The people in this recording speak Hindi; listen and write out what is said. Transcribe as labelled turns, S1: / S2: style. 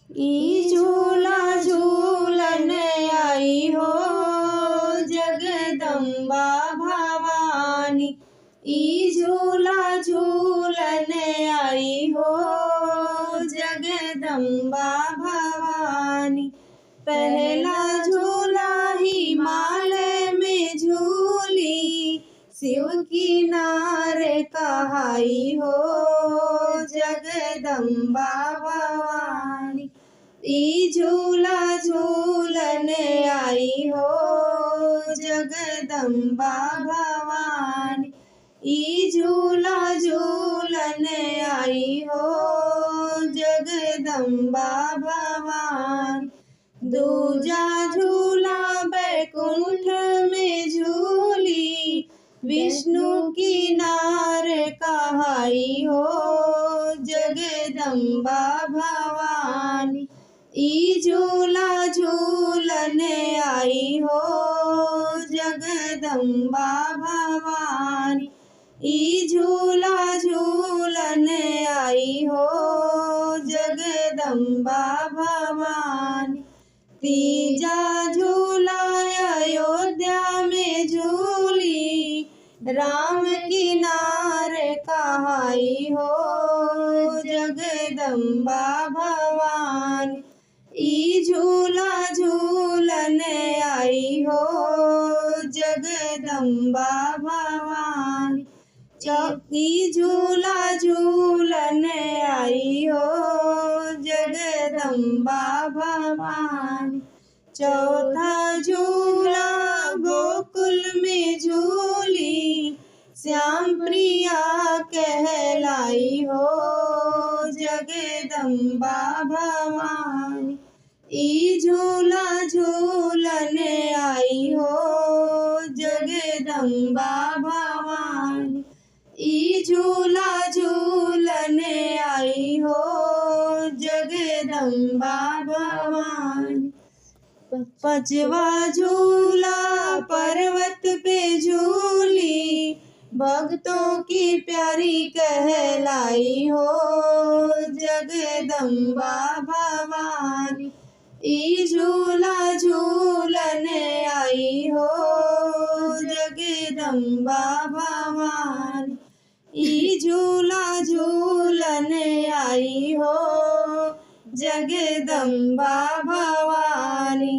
S1: ई झूला झूलन आई हो जगदम्बा भवानी। ई झूला झूलन आई हो जगदम्बा भवानी। पहला झूला हिमालय में झूली, शिव की नार कहाई हो जगदम्बा भवानी। ई झूला झूलन आई हो जगदम्बा भवानी। ई झूला झूलन आई हो जगदम्बा भवानी। दूजा झूला बैकुंठ में झूली, विष्णु की नार कहाई हो जगदम्बा भवानी। ई झूला झूलन आई हो जगदम्बा भवानी। ई झूला झूलन आई हो जगदम्बा भवानी। तीजा झूला अयोध्या में झूली, राम की नार कहाई हो जगदम्बा भवानी। ई झूला झूलन आई हो जगदम्बा भवानी। ई झूला झूलन आई हो जगदम्बा भवानी। चौथा झूला गोकुल में झूली, श्याम प्रिया कहलाई हो जगदम्बा भवानी। ई झूला झूलन आई हो जगदम्बा भवानी। ई झूला झूलन आई हो जगदम्बा भवानी। पांचवा झूला पर्वत पे झूली, भक्तों की प्यारी कहलाई हो जगदम्बा भवानी। ई झूला झूलन आई हो जगदम्बा भवानी। ई झूला झूलन आई हो जगदम्बा भवानी।